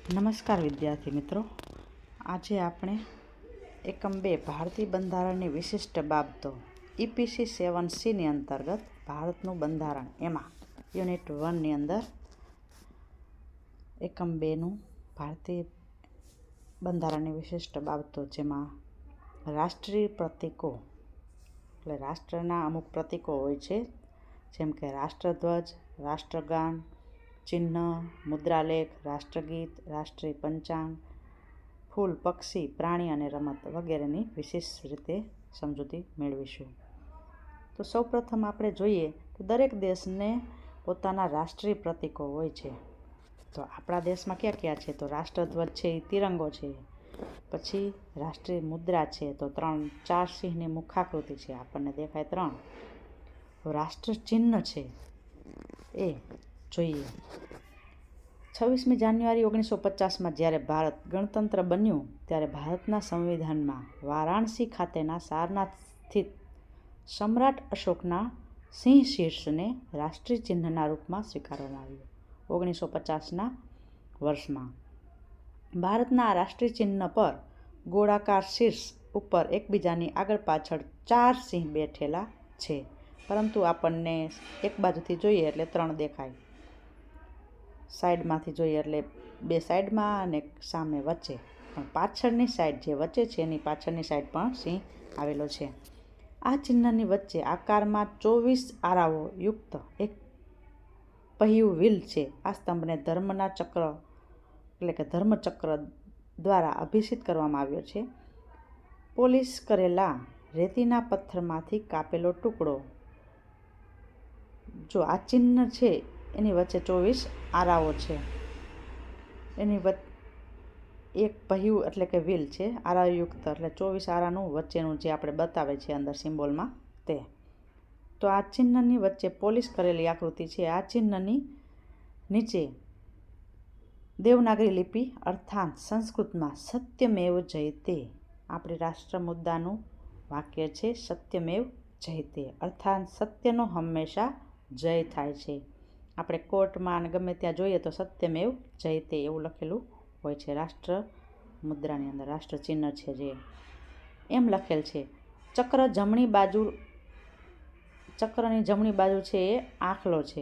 નમસ્કાર વિદ્યાર્થી મિત્રો, આજે આપણે એકમ 2 ભારતીય બંધારણની વિશિષ્ટ બાબતો EPC 7C અંતર્ગત ભારતનું બંધારણ એમાં યુનિટ 1ની અંદર એકમ 2નું ભારતીય બંધારણની વિશિષ્ટ બાબતો, જેમાં રાષ્ટ્રીય પ્રતીકો એટલે રાષ્ટ્રના અમુક પ્રતીકો હોય છે, જેમ કે રાષ્ટ્રધ્વજ, રાષ્ટ્રગાન, ચિહ્ન, મુદ્રાલેખ, રાષ્ટ્રગીત, રાષ્ટ્રીય પંચાંગ, ફૂલ, પક્ષી, પ્રાણી અને રમત વગેરેની વિશેષ રીતે સમજૂતી મેળવીશું. તો સૌપ્રથમ આપણે જોઈએ તો દરેક દેશને પોતાના રાષ્ટ્રીય પ્રતીકો હોય છે. તો આપણા દેશમાં કયા કયા છે? તો રાષ્ટ્રધ્વજ છે, એ તિરંગો છે. પછી રાષ્ટ્રીય મુદ્રા છે, તો 4 સિંહની મુખાકૃતિ છે, આપણને દેખાય 3. રાષ્ટ્ર ચિહ્ન છે એ જોઈએ. 26મી જાન્યુઆરી 1950માં જ્યારે ભારત ગણતંત્ર બન્યું ત્યારે ભારતના સંવિધાનમાં વારાણસી ખાતેના સારનાથ સ્થિત સમ્રાટ અશોકના સિંહ શીર્ષને રાષ્ટ્રીય ચિહ્નના રૂપમાં સ્વીકારવામાં આવ્યું. 1950ના વર્ષમાં ભારતના રાષ્ટ્રીય ચિહ્ન પર ગોળાકાર શીર્ષ ઉપર એકબીજાની આગળ પાછળ 4 સિંહ બેઠેલા છે, પરંતુ આપણને એક બાજુથી જોઈએ એટલે 3 દેખાય, સાઈડમાંથી જોઈએ એટલે 2 સાઈડમાં અને સામે વચ્ચે, પણ પાછળની સાઈડ જે વચ્ચે છે એની પાછળની સાઈડ પણ સિંહ આવેલો છે. આ ચિહ્નની વચ્ચે આકારમાં 24 આરાઓ યુક્ત એક પહેયું વ્હીલ છે. આ સ્તંભને ધર્મના ચક્ર એટલે કે ધર્મચક્ર દ્વારા અભિષિત કરવામાં આવ્યો છે. પોલિશ કરેલા રેતીના પથ્થરમાંથી કાપેલો ટુકડો. જો આ ચિહ્ન છે એની વચ્ચે 24 આરાઓ છે, એની એક પહેયું એટલે કે વ્હીલ છે, આરાયુક્ત એટલે 24 આરાનું વચ્ચેનું જે આપણે બતાવે છે અંદર સિમ્બોલમાં તે. તો આ ચિહ્નની વચ્ચે પોલિશ કરેલી આકૃતિ છે. આ ચિહ્નની નીચે દેવનાગરી લિપિ અર્થાત સંસ્કૃતમાં સત્યમેવ જયતે, આપણી રાષ્ટ્ર મુદ્દાનું વાક્ય છે સત્યમેવ જયતે, અર્થાત સત્યનો હંમેશા જય થાય છે. આપણે કોર્ટમાં અને ગમે ત્યાં જોઈએ તો સત્યમેવ જયતે એવું લખેલું હોય છે. રાષ્ટ્ર મુદ્રાની અંદર રાષ્ટ્ર ચિહ્ન છે જે એમ લખેલ છે. ચક્રની જમણી બાજુ છે એ આખલો છે,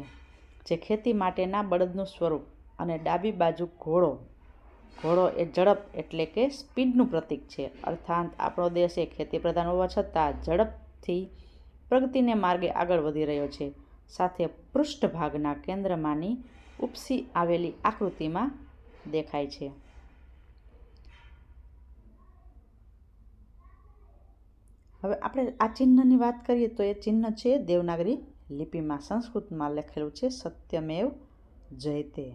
જે ખેતી માટેના બળદનું સ્વરૂપ, અને ડાબી બાજુ ઘોડો એ ઝડપ એટલે કે સ્પીડનું પ્રતીક છે. અર્થાત આપણો દેશ એ ખેતી પ્રધાન હોવા છતાં ઝડપથી પ્રગતિને માર્ગે આગળ વધી રહ્યો છે. સાથે પૃષ્ઠભાગના કેન્દ્રમાંની ઉપસી આવેલી આકૃતિમાં દેખાય છે. હવે આપણે આ ચિહ્નની વાત કરીએ તો એ ચિહ્ન છે દેવનાગરી લિપિમાં સંસ્કૃતમાં લખેલું છે સત્યમેવ જયતે.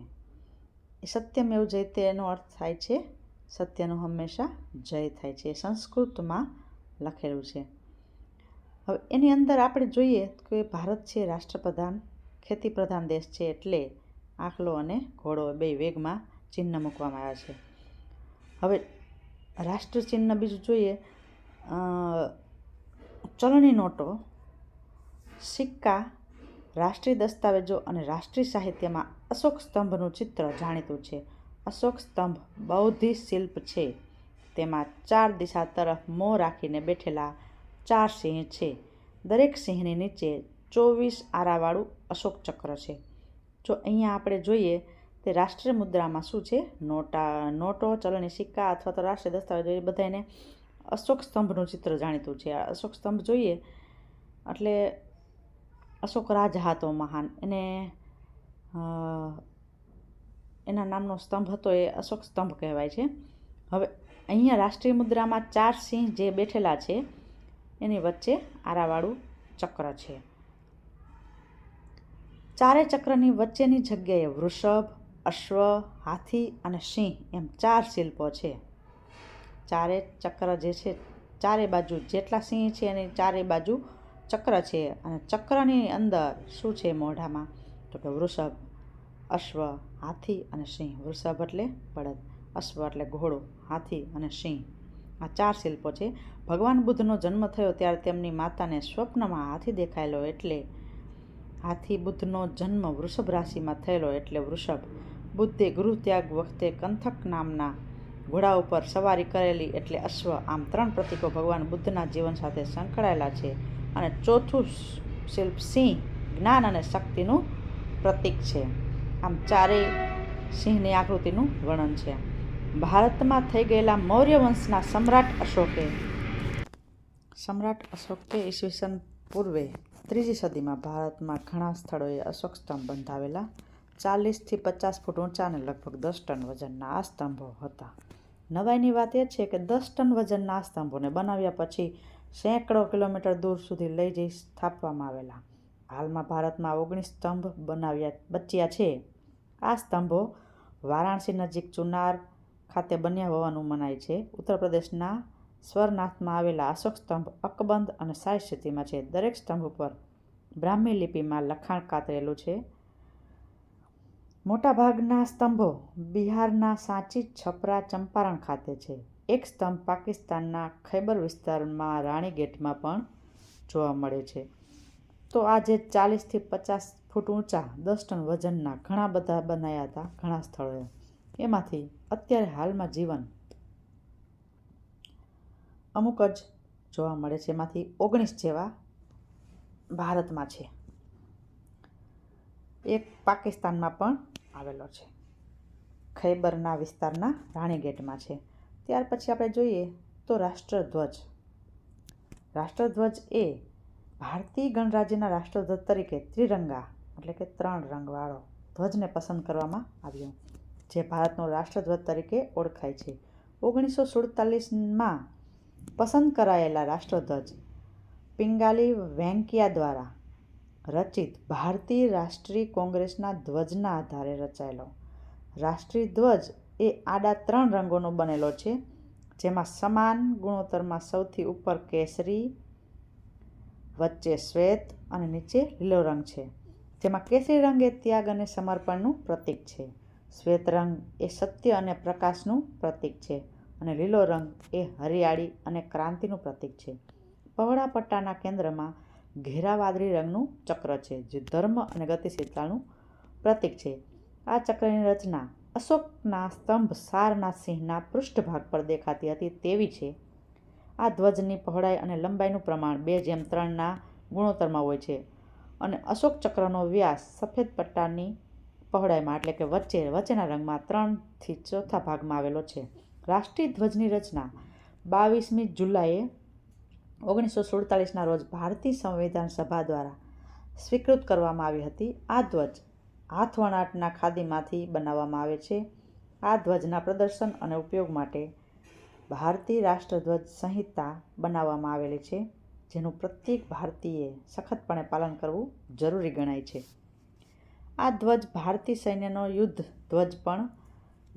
એ સત્યમેવ જયતે એનો અર્થ થાય છે સત્યનું હંમેશા જય થાય છે. સંસ્કૃતમાં લખેલું છે. હવે એની અંદર આપણે જોઈએ કે ભારત છે રાષ્ટ્રપ્રધાન ખેતી પ્રધાન દેશ છે, એટલે આખલો અને ઘોડો બે વેગમાં ચિહ્ન મૂકવામાં આવ્યા છે. હવે રાષ્ટ્ર ચિહ્ન બીજું જોઈએ, ચલણી નોટો, સિક્કા, રાષ્ટ્રીય દસ્તાવેજો અને રાષ્ટ્રીય સાહિત્યમાં અશોક સ્તંભનું ચિત્ર જાણીતું છે. અશોક સ્તંભ બૌદ્ધિ શિલ્પ છે. તેમાં 4 દિશા તરફ મોં રાખીને બેઠેલા 4 સિંહ છે. દરેક સિંહની નીચે 24 આરાવાળું અશોક ચક્ર છે. જો અહીંયા આપણે જોઈએ તે રાષ્ટ્રીય મુદ્રામાં શું છે, નોટો, ચલણી સિક્કા અથવા તો રાષ્ટ્રીય દસ્તાવેજો, એ બધાને અશોક સ્તંભનું ચિત્ર જાણીતું છે. અશોક સ્તંભ જોઈએ એટલે અશોક રાજા હતો મહાન, એના નામનો સ્તંભ હતો એ અશોક સ્તંભ કહેવાય છે. હવે અહીંયા રાષ્ટ્રીય મુદ્રામાં 4 સિંહ જે બેઠેલા છે એની વચ્ચે આરાવાળું ચક્ર છે. ચારે ચક્રની વચ્ચેની જગ્યાએ વૃષભ, અશ્વ, હાથી અને સિંહ એમ 4 શિલ્પો છે. ચારે ચક્ર જે છે, ચારે બાજુ જેટલા સિંહ છે એની ચારે બાજુ ચક્ર છે, અને ચક્રની અંદર શું છે મોઢામાં, તો કે વૃષભ, અશ્વ, હાથી અને સિંહ. વૃષભ એટલે બળદ, અશ્વ એટલે ઘોડો, હાથી અને સિંહ. આ 4 શિલ્પો છે. ભગવાન બુદ્ધનો જન્મ થયો ત્યારે તેમની માતાને સ્વપ્નમાં હાથી દેખાયેલો, એટલે હાથી. બુદ્ધનો જન્મ વૃષભ રાશિમાં થયેલો એટલે વૃષભ. બુદ્ધે ગૃહત્યાગ વખતે કંથક નામના ઘોડા ઉપર સવારી કરેલી એટલે અશ્વ. આમ 3 પ્રતીકો ભગવાન બુદ્ધના જીવન સાથે સંકળાયેલા છે. અને ચોથું શિલ્પ સિંહ જ્ઞાન અને શક્તિનું પ્રતીક છે. આમ ચારેય સિંહની આકૃતિનું વર્ણન છે. ભારતમાં થઈ ગયેલા મૌર્ય વંશના સમ્રાટ અશોકે ઈસવીસન પૂર્વે 3જી સદીમાં ભારતમાં ઘણા સ્થળોએ અશોક સ્તંભ બંધાવેલા. 40 થી 50 ફૂટ ઊંચા અને લગભગ 10 ટન વજનના આ સ્તંભો હતા. નવાઈની વાત એ છે કે 10 ટન વજનના આ સ્તંભોને બનાવ્યા પછી સેંકડો કિલોમીટર દૂર સુધી લઈ જઈ સ્થાપવામાં આવેલા. હાલમાં ભારતમાં 19 સ્તંભ બચ્યા છે. આ સ્તંભો વારાણસી નજીક ચુનાર ખાતે બન્યા હોવાનું મનાય છે. ઉત્તર પ્રદેશના સ્વરનાથમાં આવેલા અશોક સ્તંભ અકબંધ અને સારી સ્થિતિમાં છે. દરેક સ્તંભ ઉપર બ્રાહ્મી લિપિમાં લખાણ કાતરેલું છે. મોટાભાગના સ્તંભો બિહારના સાંચી, છપરા, ચંપારણ ખાતે છે. એક સ્તંભ પાકિસ્તાનના ખૈબર વિસ્તારમાં રાણીગેટમાં પણ જોવા મળે છે. તો આજે 40 થી 50 ફૂટ ઊંચા 10 ટન વજનના ઘણા બધા બનાયા હતા ઘણા સ્થળોએ. એમાંથી અત્યારે હાલમાં જીવન અમુક જ જોવા મળે છે. એમાંથી 19 જેવા ભારતમાં છે. એક પાકિસ્તાનમાં પણ આવેલો છે. ખૈબરના વિસ્તારના રાણીગેટમાં છે. ત્યાર પછી આપણે જોઈએ તો રાષ્ટ્રધ્વજ. રાષ્ટ્રધ્વજ એ ભારતીય ગણરાજ્યના રાષ્ટ્રધ્વજ તરીકે ત્રિરંગા એટલે કે 3 રંગવાળો ધ્વજને પસંદ કરવામાં આવ્યો, જે ભારતનો રાષ્ટ્રધ્વજ તરીકે ઓળખાય છે. 1947માં પસંદ કરાયેલા રાષ્ટ્રધ્વજ પિંગાલી વેંકૈયા દ્વારા રચિત ભારતીય રાષ્ટ્રીય કોંગ્રેસના ધ્વજના આધારે રચાયેલો. રાષ્ટ્રીય ધ્વજ એ આડા 3 રંગોનો બનેલો છે, જેમાં સમાન ગુણોત્તરમાં સૌથી ઉપર કેસરી, વચ્ચે શ્વેત અને નીચે લીલો રંગ છે. જેમાં કેસરી રંગ એ ત્યાગ અને સમર્પણનું પ્રતીક છે. શ્વેત રંગ એ સત્ય અને પ્રકાશનું પ્રતીક છે અને લીલો રંગ એ હરિયાળી અને ક્રાંતિનું પ્રતીક છે. પહોળા પટ્ટાના કેન્દ્રમાં ઘેરા વાદળી રંગનું ચક્ર છે, જે ધર્મ અને ગતિશીલતાનું પ્રતીક છે. આ ચક્રની રચના અશોકના સ્તંભ સારનાથ સિંહના પૃષ્ઠભાગ પર દેખાતી હતી તેવી છે. આ ધ્વજની પહોળાઈ અને લંબાઈનું પ્રમાણ 2:3ના ગુણોત્તરમાં હોય છે અને અશોક ચક્રનો વ્યાસ સફેદ પટ્ટાની પહોળાઈમાં એટલે કે વચ્ચેના રંગમાં 3થી ચોથા ભાગમાં આવેલો છે. રાષ્ટ્રીય ધ્વજની રચના 22મી જુલાઈએ 1947ના રોજ ભારતીય સંવિધાન સભા દ્વારા સ્વીકૃત કરવામાં આવી હતી. આ ધ્વજ હાથવણાટના ખાદીમાંથી બનાવવામાં આવે છે. આ ધ્વજના પ્રદર્શન અને ઉપયોગ માટે ભારતીય રાષ્ટ્રધ્વજ સંહિતા બનાવવામાં આવેલી છે, જેનું પ્રત્યેક ભારતીયએ સખતપણે પાલન કરવું જરૂરી ગણાય છે. આ ધ્વજ ભારતીય સૈન્યનો યુદ્ધ ધ્વજ પણ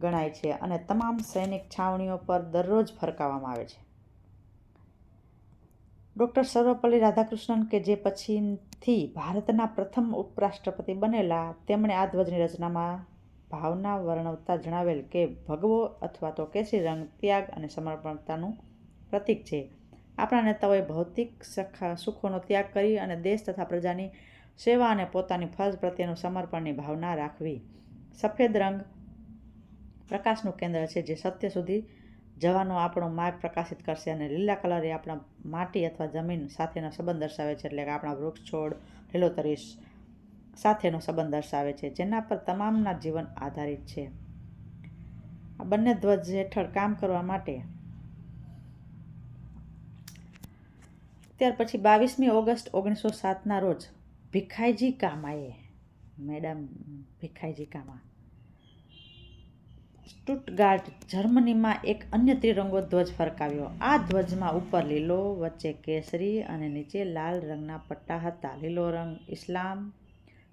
ગણાય છે અને તમામ સૈનિક છાવણીઓ પર દરરોજ ફરકાવવામાં આવે છે. ડૉ. સર્વપલ્લી રાધાકૃષ્ણન, કે જે પછીથી ભારતના પ્રથમ ઉપરાષ્ટ્રપતિ બનેલા, તેમણે આ ધ્વજની રચનામાં ભાવના વર્ણવતા જણાવેલ કે ભગવો અથવા તો કેસરી રંગ ત્યાગ અને સમર્પણતાનું પ્રતીક છે. આપણા નેતાઓએ ભૌતિક સુખોનો ત્યાગ કરી અને દેશ તથા પ્રજાની સેવા અને પોતાની ફરજ પ્રત્યેનું સમર્પણની ભાવના રાખવી. સફેદ રંગ પ્રકાશનું કેન્દ્ર છે, જે સત્ય સુધી જવાનો આપણો માર્ગ પ્રકાશિત કરશે અને લીલા કલર એ આપણા માટી અથવા જમીન સાથેનો સંબંધ દર્શાવે છે, એટલે કે આપણા વૃક્ષ, છોડ, લીલોતરી સાથેનો સંબંધ દર્શાવે છે, જેના પર તમામના જીવન આધારિત છે. આ બંને ધ્વજ હેઠળ કામ કરવા માટે ત્યાર પછી 22મી ઓગસ્ટ 1907ના રોજ ભીખાઈજી કામાએ સ્ટુટગાર્ટ, જર્મનીમાં એક અન્ય ત્રિરંગો ધ્વજ ફરકાવ્યો. આ ધ્વજમાં ઉપર લીલો, વચ્ચે કેસરી અને નીચે લાલ રંગના પટ્ટા હતા. લીલો રંગ ઇસ્લામ,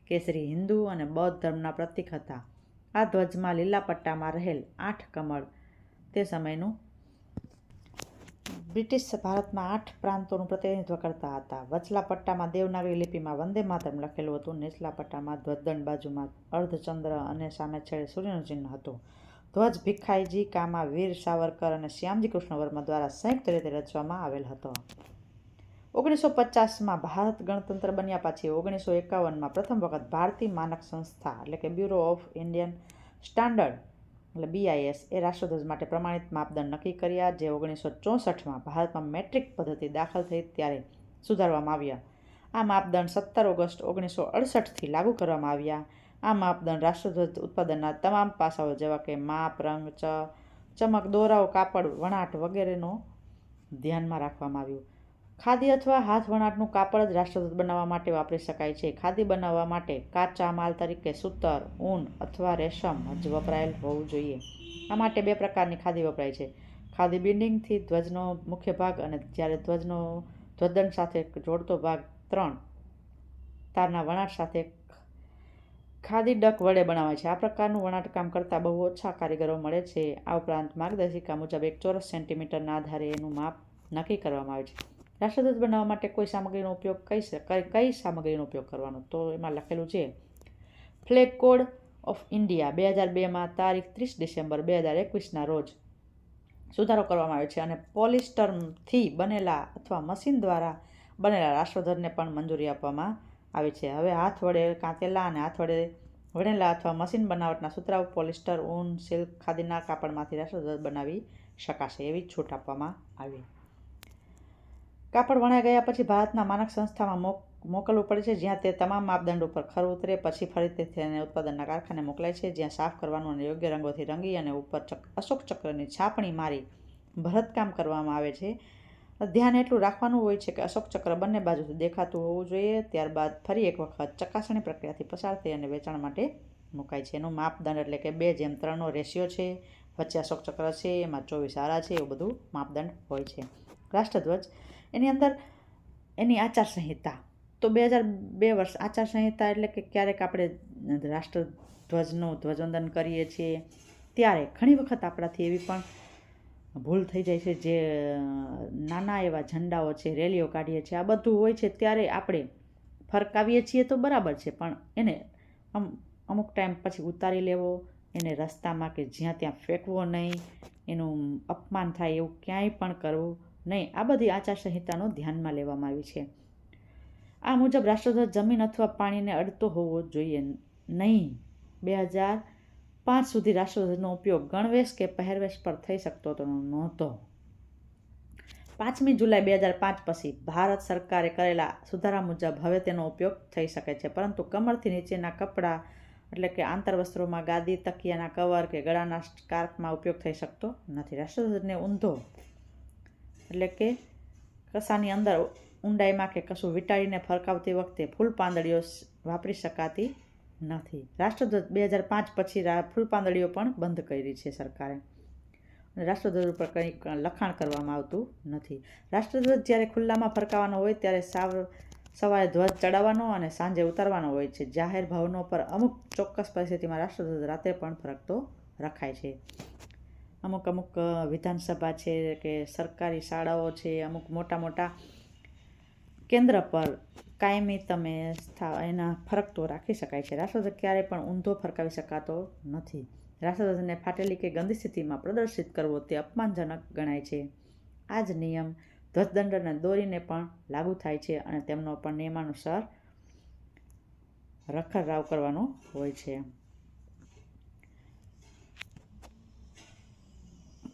કેસરી હિન્દુ અને બૌદ્ધ ધર્મના પ્રતીક હતા. આ ધ્વજમાં લીલા પટ્ટામાં રહેલ 8 કમળ તે સમયનું બ્રિટિશ ભારતમાં 8 પ્રાંતોનું પ્રતિનિધિત્વ કરતા હતા. વચલા પટ્ટામાં દેવનાગરી લિપિમાં વંદે માતરમ લખેલું હતું. નીચલા પટ્ટામાં ધ્વજદંડ બાજુમાં અર્ધચંદ્ર અને સામે છેડે સૂર્યનું ચિહ્ન હતું. ધ્વજ ભીખાઈજી કામા, વીર સાવરકર અને શ્યામજી કૃષ્ણ વર્મા દ્વારા સંયુક્ત રીતે રચવામાં આવેલ હતો. 1950માં ભારત ગણતંત્ર બન્યા પછી 1951માં પ્રથમ વખત ભારતીય માનક સંસ્થા એટલે કે બ્યુરો ઓફ ઇન્ડિયન સ્ટાન્ડર્ડ એટલે BIS એ રાષ્ટ્રધ્વજ માટે પ્રમાણિત માપદંડ નક્કી કર્યા, જે 1964માં ભારતમાં મેટ્રિક પદ્ધતિ દાખલ થઈ ત્યારે સુધારવામાં આવ્યા. આ માપદંડ 17 ઓગસ્ટ 1968થી લાગુ કરવામાં આવ્યા. આ માપદંડ રાષ્ટ્રધ્વજ ઉત્પાદનના તમામ પાસાઓ જેવા કે માપ, રંગ, ચમક, દોરાઓ, કાપડ, વણાટ વગેરેનો ધ્યાનમાં રાખવામાં આવ્યું. ખાદી અથવા હાથ વણાટનું કાપડ જ રાષ્ટ્રધ્વજ બનાવવા માટે વાપરી શકાય છે. ખાદી બનાવવા માટે કાચા માલ તરીકે સૂતર, ઊન અથવા રેશમ જ વપરાયેલ હોવું જોઈએ. આ માટે 2 પ્રકારની ખાદી વપરાય છે: ખાદી બિન્ડિંગથી ધ્વજનો મુખ્ય ભાગ અને જ્યારે ધ્વજનો ધ્વજદંડ સાથે જોડતો ભાગ 3 તારના વણાટ સાથે ખાદી ડક વડે બનાવાય છે. આ પ્રકારનું વણાટકામ કરતા બહુ ઓછા કારીગરો મળે છે. આ ઉપરાંત માર્ગદર્શિકા મુજબ 1 ચોરસ સેન્ટીમીટરના આધારે એનું માપ નક્કી કરવામાં આવે છે. રાષ્ટ્રધ્વજ બનાવવા માટે કઈ સામગ્રીનો ઉપયોગ કરવાનો, તો એમાં લખેલું છે ફ્લેગ કોડ ઓફ ઇન્ડિયા 2002માં તારીખ 30 ડિસેમ્બર 2021ના રોજ સુધારો કરવામાં આવ્યો છે અને પોલિસ્ટરથી બનેલા અથવા મશીન દ્વારા બનેલા રાષ્ટ્રધ્વજને પણ મંજૂરી આપવામાં આવે છે. હવે હાથ વડે કાંતેલા અને હાથ વડે વણેલા અથવા મશીન બનાવટના સુતરાઉ પોલિસ્ટર, ઊન, સિલ્ક, ખાદીના કાપડમાંથી રાષ્ટ્રધ્વજ બનાવી શકાશે એવી છૂટ આપવામાં આવી. કાપડ વણાઈ ગયા પછી ભારતના માનક સંસ્થામાં મોકલવું પડે છે, જ્યાં તે તમામ માપદંડ ઉપર ખરું ઉતરે. પછી ફરીથી તેને ઉત્પાદનના કારખાને મોકલાય છે, જ્યાં સાફ કરવાનું અને યોગ્ય રંગોથી રંગી અને ઉપર અશોક ચક્રની છાપણી મારી ભરતકામ કરવામાં આવે છે. ધ્યાન એટલું રાખવાનું હોય છે કે અશોક ચક્ર બંને બાજુથી દેખાતું હોવું જોઈએ. ત્યારબાદ ફરી એક વખત ચકાસણી પ્રક્રિયાથી પસાર થઈ અને વેચાણ માટે મુકાય છે. એનું માપદંડ એટલે કે 2:3નો રેશિયો છે, વચ્ચે અશોક ચક્ર છે, એમાં 24 આરા છે, એવું બધું માપદંડ હોય છે. રાષ્ટ્રધ્વજ એની અંદર એની આચારસંહિતા, તો 2002 વર્ષ આચારસંહિતા એટલે કે ક્યારેક આપણે રાષ્ટ્રધ્વજનું ધ્વજવંદન કરીએ છીએ ત્યારે ઘણી વખત આપણાથી એવી પણ ભૂલ થઈ જાય છે, જે નાના એવા ઝંડાઓ છે, રેલીઓ કાઢીએ છીએ, આ બધું હોય છે, ત્યારે આપણે ફરકાવીએ છીએ તો બરાબર છે, પણ એને અમુક ટાઈમ પછી ઉતારી લેવો, એને રસ્તામાં કે જ્યાં ત્યાં ફેંકવો નહીં, એનું અપમાન થાય એવું ક્યાંય પણ કરવું નહીં. આ બધી આચારસંહિતાનો ધ્યાનમાં લેવામાં આવી છે. આ મુજબ રાષ્ટ્રધ્વજ જમીન અથવા પાણીને અડતો હોવો જોઈએ નહીં. 2005 સુધી રાષ્ટ્રધ્વજનો ઉપયોગ ગણવેશ કે પહેરવેશ પર થઈ શકતો નહોતો. 5મી જુલાઈ 2005 પછી ભારત સરકારે કરેલા સુધારા મુજબ હવે તેનો ઉપયોગ થઈ શકે છે, પરંતુ કમરથી નીચેના કપડાં એટલે કે આંતરવસ્ત્રોમાં ગાદી, તકિયાના કવર કે ગળાના સ્કાર્ફમાં ઉપયોગ થઈ શકતો નથી. રાષ્ટ્રધ્વજને ઊંધો એટલે કે કસાની અંદર ઊંડાઈમાં કે કશું વીંટાળીને ફરકાવતી વખતે ફૂલ પાંદડીઓ વાપરી શકાતી નથી. રાષ્ટ્રધ્વજ 2005 પછી ફૂલ પાંદડીઓ પણ બંધ કરી છે સરકારે. રાષ્ટ્રધ્વજ ઉપર કંઈક લખાણ કરવામાં આવતું નથી. રાષ્ટ્રધ્વજ જ્યારે ખુલ્લામાં ફરકાવવાનો હોય ત્યારે સવારે ધ્વજ ચડાવવાનો અને સાંજે ઉતારવાનો હોય છે. જાહેર ભવનો પર અમુક ચોક્કસ પરિસ્થિતિમાં રાષ્ટ્રધ્વજ રાત્રે પણ ફરકતો રખાય છે. અમુક વિધાનસભા છે કે સરકારી શાળાઓ છે, અમુક મોટા કેન્દ્ર પર કાયમી તમે એના ફરકતો રાખી શકાય છે. રાષ્ટ્રધ્વજ ક્યારેય પણ ઊંધો ફરકાવી શકાતો નથી. રાષ્ટ્રધ્વજને ફાટેલી કે ગંદી સ્થિતિમાં પ્રદર્શિત કરવો તે અપમાનજનક ગણાય છે. આ જ નિયમ ધ્વજદંડ અને દોરીને પણ લાગુ થાય છે અને તેમનો પણ નિયમાનુસાર રખરખાવ કરવાનો હોય છે.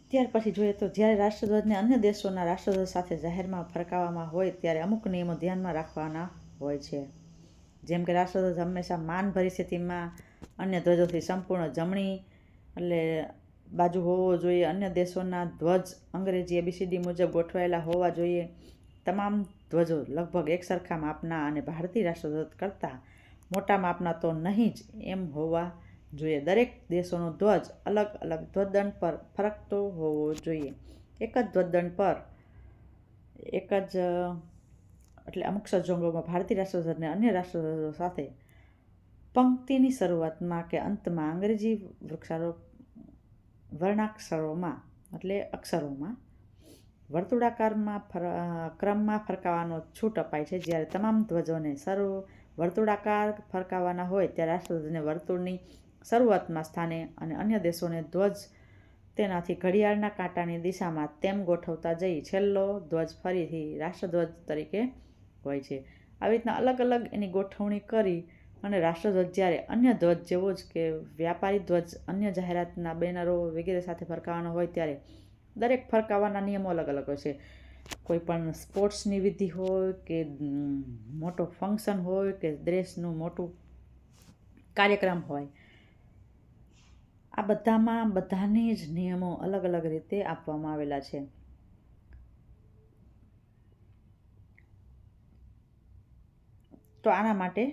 ત્યાર પછી જોઈએ તો જ્યારે રાષ્ટ્રધ્વજને અન્ય દેશોના રાષ્ટ્રધ્વજ સાથે જાહેરમાં ફરકાવવામાં હોય ત્યારે અમુક નિયમો ધ્યાનમાં રાખવાના હોય છે. જેમ કે રાષ્ટ્રધ્વજ હંમેશા માનભરી સ્થિતિમાં અન્ય ધ્વજોથી સંપૂર્ણ જમણી એટલે બાજુ હોવો જોઈએ. અન્ય દેશોના ધ્વજ અંગ્રેજી ABCD મુજબ ગોઠવાયેલા હોવા જોઈએ. તમામ ધ્વજો લગભગ એકસરખા માપના અને ભારતીય રાષ્ટ્રધ્વજ કરતાં મોટા માપના તો નહીં જ એમ હોવા જોઈએ. દરેક દેશોનો ધ્વજ અલગ અલગ ધ્વજદંડ પર ફરકતો હોવો જોઈએ. એક જ ધ્વજદંડ પર એટલે અમુક સંજોગોમાં ભારતીય રાષ્ટ્રધ્વજને અન્ય રાષ્ટ્રધ્વજો સાથે પંક્તિની શરૂઆતમાં કે અંતમાં અંગ્રેજી વર્ણાક્ષરોમાં એટલે અક્ષરોમાં વર્તુળાકારમાં ક્રમમાં ફરકાવવાનો છૂટ અપાય છે. જ્યારે તમામ ધ્વજોને વર્તુળાકાર ફરકાવવાના હોય ત્યારે રાષ્ટ્રધ્વજને વર્તુળની શરૂઆતમાં સ્થાને અને અન્ય દેશોને ધ્વજ તેનાથી ઘડિયાળના કાંટાની દિશામાં તેમ ગોઠવતા જઈ છેલ્લો ધ્વજ ફરીથી રાષ્ટ્રધ્વજ તરીકે હોય છે. આવી રીતના અલગ અલગ એની ગોઠવણી કરી અને રાષ્ટ્રધ્વજ જ્યારે અન્ય ધ્વજ જેવો જ કે વ્યાપારી ધ્વજ અન્ય જાહેરાતના બેનરો વગેરે સાથે ફરકાવવાનો હોય ત્યારે દરેક ફરકાવવાના નિયમો અલગ અલગ હોય છે. કોઈ પણ સ્પોર્ટ્સની વિધિ હોય કે મોટો ફંક્શન હોય કે દેશનું મોટું કાર્યક્રમ હોય, આ બધામાં બધાની જ નિયમો અલગ અલગ રીતે આપવામાં આવેલા છે. તો આના માટે